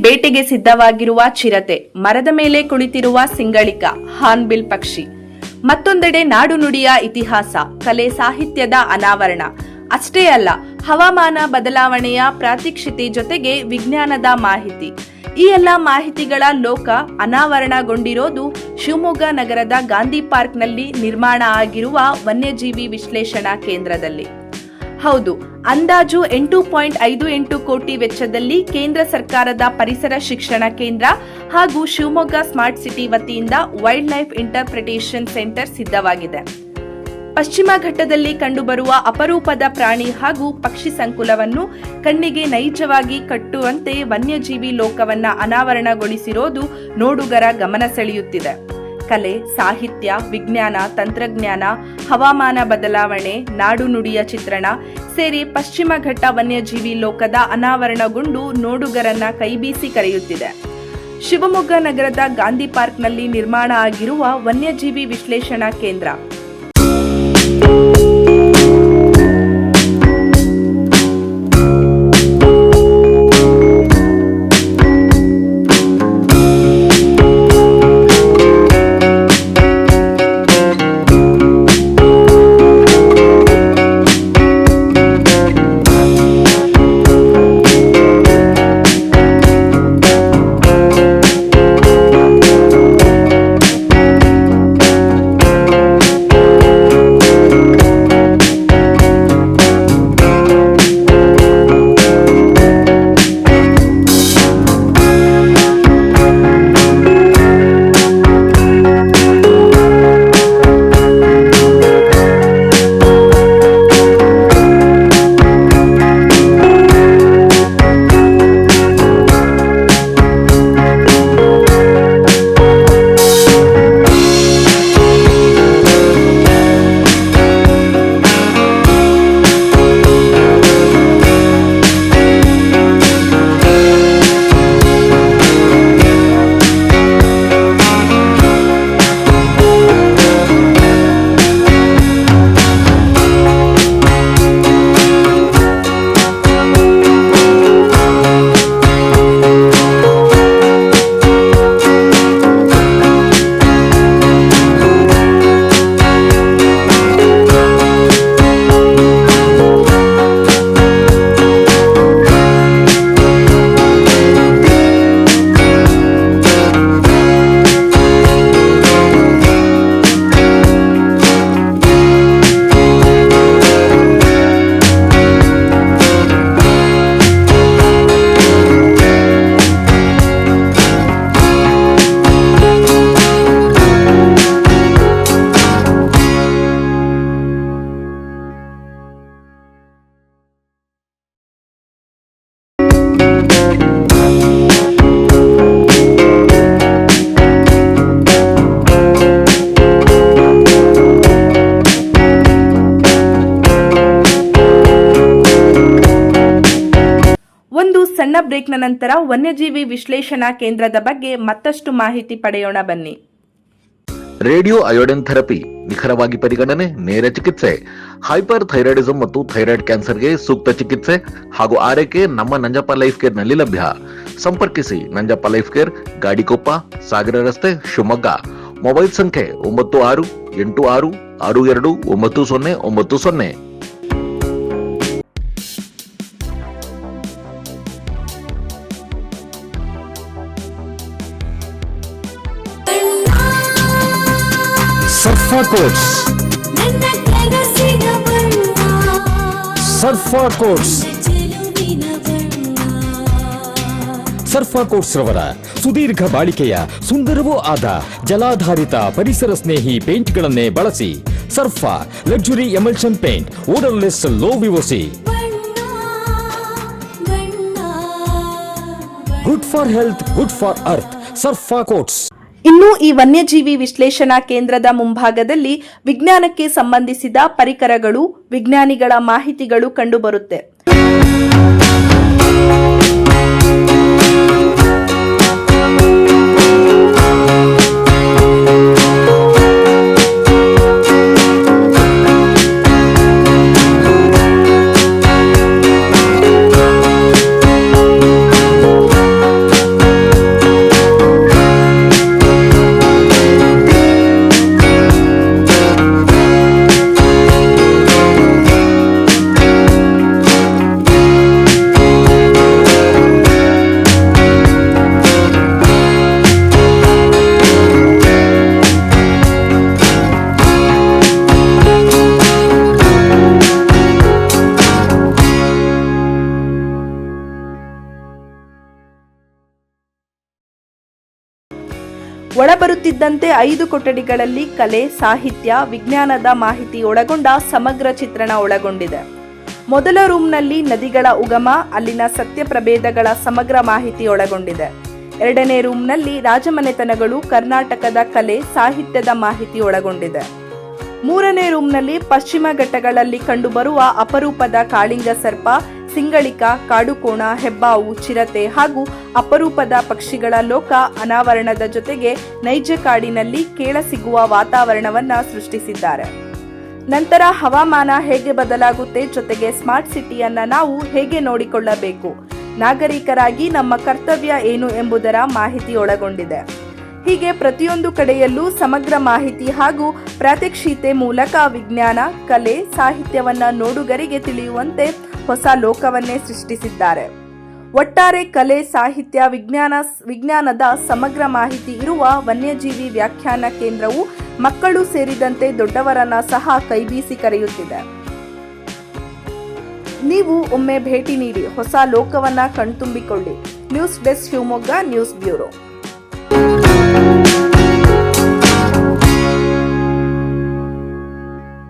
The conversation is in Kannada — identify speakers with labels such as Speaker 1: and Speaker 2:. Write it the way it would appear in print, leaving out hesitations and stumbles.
Speaker 1: ಬೇಟೆಗೆ ಸಿದ್ಧವಾಗಿರುವ ಚಿರತೆ, ಮರದ ಮೇಲೆ ಕುಳಿತಿರುವ ಸಿಂಗಳಿಕ, ಹಾರ್ನ್ಬಿಲ್ ಪಕ್ಷಿ. ಮತ್ತೊಂದೆಡೆ ನಾಡು ನುಡಿಯ ಇತಿಹಾಸ, ಕಲೆ ಸಾಹಿತ್ಯದ ಅನಾವರಣ. ಅಷ್ಟೇ ಅಲ್ಲ, ಹವಾಮಾನ ಬದಲಾವಣೆಯ ಪ್ರಾತ್ಯಕ್ಷಿತೆ ಜೊತೆಗೆ ವಿಜ್ಞಾನದ ಮಾಹಿತಿ. ಈ ಎಲ್ಲ ಮಾಹಿತಿಗಳ ಲೋಕ ಅನಾವರಣಗೊಂಡಿರೋದು ಶಿವಮೊಗ್ಗ ನಗರದ ಗಾಂಧಿ ಪಾರ್ಕ್ನಲ್ಲಿ ನಿರ್ಮಾಣ ಆಗಿರುವ ವನ್ಯಜೀವಿ ವಿಶ್ಲೇಷಣಾ ಕೇಂದ್ರದಲ್ಲಿ. ಹೌದು, ಅಂದಾಜು 8.58 ಕೋಟಿ ವೆಚ್ಚದಲ್ಲಿ ಕೇಂದ್ರ ಸರ್ಕಾರದ ಪರಿಸರ ಶಿಕ್ಷಣ ಕೇಂದ್ರ ಹಾಗೂ ಶಿವಮೊಗ್ಗ ಸ್ಮಾರ್ಟ್ ಸಿಟಿ ವತಿಯಿಂದ ವೈಲ್ಡ್ ಲೈಫ್ ಇಂಟರ್ಪ್ರಿಟೇಷನ್ ಸೆಂಟರ್ ಸಿದ್ಧವಾಗಿದೆ. ಪಶ್ಚಿಮ ಘಟ್ಟದಲ್ಲಿ ಕಂಡುಬರುವ ಅಪರೂಪದ ಪ್ರಾಣಿ ಹಾಗೂ ಪಕ್ಷಿ ಸಂಕುಲವನ್ನು ಕಣ್ಣಿಗೆ ನೈಜವಾಗಿ ಕಟ್ಟುವಂತೆ ವನ್ಯಜೀವಿ ಲೋಕವನ್ನ ಅನಾವರಣಗೊಳಿಸಿರೋದು ನೋಡುಗರ ಗಮನ ಸೆಳೆಯುತ್ತಿದೆ. ಕಲೆ, ಸಾಹಿತ್ಯ, ವಿಜ್ಞಾನ, ತಂತ್ರಜ್ಞಾನ, ಹವಾಮಾನ ಬದಲಾವಣೆ, ನಾಡು ನುಡಿಯ ಚಿತ್ರಣ ಸೇರಿ ಪಶ್ಚಿಮ ಘಟ್ಟ ವನ್ಯಜೀವಿ ಲೋಕದ ಅನಾವರಣಗೊಂಡು ನೋಡುಗರನ್ನ ಕೈಬೀಸಿ ಕರೆಯುತ್ತಿದೆ. ಶಿವಮೊಗ್ಗ ನಗರದ ಗಾಂಧಿ ಪಾರ್ಕ್ನಲ್ಲಿ ನಿರ್ಮಾಣ ಆಗಿರುವ ವನ್ಯಜೀವಿ ವಿಶ್ಲೇಷಣಾ ಕೇಂದ್ರ ಸಣ್ಣ ಬ್ರೇಕ್ನ ನಂತರ ವನ್ಯಜೀವಿ ವಿಶ್ಲೇಷಣಾ ಕೇಂದ್ರದ ಬಗ್ಗೆ ಮತ್ತಷ್ಟು ಮಾಹಿತಿ ಪಡೆಯೋಣ ಬನ್ನಿ.
Speaker 2: ರೇಡಿಯೋ ಅಯೋಡಿನ್ ಥೆರಪಿ, ನಿಖರವಾಗಿ ಪರಿಗಣನೆ, ನೇರ ಚಿಕಿತ್ಸೆ, ಹೈಪರ್ ಥೈರಾಯ್ಡಿಸಂ ಮತ್ತು ಥೈರಾಯ್ಡ್ ಕ್ಯಾನ್ಸರ್ಗೆ ಸೂಕ್ತ ಚಿಕಿತ್ಸೆ ಹಾಗೂ ಆರೈಕೆ ನಮ್ಮ ನಂಜಪ್ಪ ಲೈಫ್ ಕೇರ್ ನಲ್ಲಿ ಲಭ್ಯ. ಸಂಪರ್ಕಿಸಿ ನಂಜಪ್ಪ ಲೈಫ್ ಕೇರ್, ಗಾಡಿಕೊಪ್ಪ, ಸಾಗರ ರಸ್ತೆ, ಶಿವಮೊಗ್ಗ. ಮೊಬೈಲ್ ಸಂಖ್ಯೆ 9686629090.
Speaker 3: ಸರ್ಫಾ ಕೋಟ್ಸ್, ಸರ್ಫಾ ಕೋಟ್ಸ್, ಸರ್ಫಾ ಕೋಟ್ಸ್ ರವರ ಸುದೀರ್ಘ ಬಾಳಿಕೆಯ ಸುಂದರವೂ ಆದ ಜಲಾಧಾರಿತ ಪರಿಸರ ಸ್ನೇಹಿ ಪೇಂಟ್ಗಳನ್ನೇ ಬಳಸಿ. Surfa luxury emulsion paint, odourless, low VOC, good for health, good for earth. Surfa Coats.
Speaker 1: ಇನ್ನು ಈ ವನ್ಯಜೀವಿ ವಿಶ್ಲೇಷಣಾ ಕೇಂದ್ರದ ಮುಂಭಾಗದಲ್ಲಿ ವಿಜ್ಞಾನಕ್ಕೆ ಸಂಬಂಧಿಸಿದ ಪರಿಕರಗಳು, ವಿಜ್ಞಾನಿಗಳ ಮಾಹಿತಿಗಳು ಕಂಡುಬರುತ್ತೆ. ಒಳಬರುತ್ತಿದ್ದಂತೆ 5 ಕೊಠಡಿಗಳಲ್ಲಿ ಕಲೆ, ಸಾಹಿತ್ಯ, ವಿಜ್ಞಾನದ ಮಾಹಿತಿ ಒಳಗೊಂಡ ಸಮಗ್ರ ಚಿತ್ರಣ ಒಳಗೊಂಡಿದೆ. ಮೊದಲ ರೂಮ್ನಲ್ಲಿ ನದಿಗಳ ಉಗಮ, ಅಲ್ಲಿನ ಸತ್ಯ ಪ್ರಭೇದಗಳ ಸಮಗ್ರ ಮಾಹಿತಿ ಒಳಗೊಂಡಿದೆ. ಎರಡನೇ ರೂಮ್ನಲ್ಲಿ ರಾಜಮನೆತನಗಳು, ಕರ್ನಾಟಕದ ಕಲೆ, ಸಾಹಿತ್ಯದ ಮಾಹಿತಿ ಒಳಗೊಂಡಿದೆ. ಮೂರನೇ ರೂಮ್ನಲ್ಲಿ ಪಶ್ಚಿಮ ಘಟ್ಟಗಳಲ್ಲಿ ಕಂಡುಬರುವ ಅಪರೂಪದ ಕಾಳಿಂಗ ಸರ್ಪ, ಸಿಂಗಳಿಕ, ಕಾಡುಕೋಣ, ಹೆಬ್ಬಾವು, ಚಿರತೆ ಹಾಗೂ ಅಪರೂಪದ ಪಕ್ಷಿಗಳ ಲೋಕ ಅನಾವರಣದ ಜೊತೆಗೆ ನೈಜ ಕಾಡಿನಲ್ಲಿ ಕೇಳಸಿಗುವ ವಾತಾವರಣವನ್ನ ಸೃಷ್ಟಿಸಿದ್ದಾರೆ. ನಂತರ ಹವಾಮಾನ ಹೇಗೆ ಬದಲಾಗುತ್ತೆ, ಜೊತೆಗೆ ಸ್ಮಾರ್ಟ್ ಸಿಟಿಯನ್ನ ನಾವು ಹೇಗೆ ನೋಡಿಕೊಳ್ಳಬೇಕು, ನಾಗರಿಕರಾಗಿ ನಮ್ಮ ಕರ್ತವ್ಯ ಏನು ಎಂಬುದರ ಮಾಹಿತಿ ಒಳಗೊಂಡಿದೆ. ಹೀಗೆ ಪ್ರತಿಯೊಂದು ಕಡೆಯಲ್ಲೂ ಸಮಗ್ರ ಮಾಹಿತಿ ಹಾಗೂ ಪ್ರಾತ್ಯಕ್ಷಿತೆ ಮೂಲಕ ವಿಜ್ಞಾನ, ಕಲೆ, ಸಾಹಿತ್ಯವನ್ನ ನೋಡುಗರಿಗೆ ತಿಳಿಯುವಂತೆ ಹೊಸ ಲೋಕವನ್ನೇ ಸೃಷ್ಟಿಸಿದ್ದಾರೆ. ಒಟ್ಟಾರೆ ಕಲೆ, ಸಾಹಿತ್ಯ, ವಿಜ್ಞಾನದ ಸಮಗ್ರ ಮಾಹಿತಿ ಇರುವ ವನ್ಯಜೀವಿ ವ್ಯಾಖ್ಯಾನ ಕೇಂದ್ರವು ಮಕ್ಕಳು ಸೇರಿದಂತೆ ದೊಡ್ಡವರನ್ನ ಸಹ ಕೈಬೀಸಿ ಕರೆಯುತ್ತಿದೆ. ನೀವು ಒಮ್ಮೆ ಭೇಟಿ ನೀಡಿ ಹೊಸ ಲೋಕವನ್ನ ಕಣ್ತುಂಬಿಕೊಳ್ಳಿ. News desk, Shivamogga news bureau.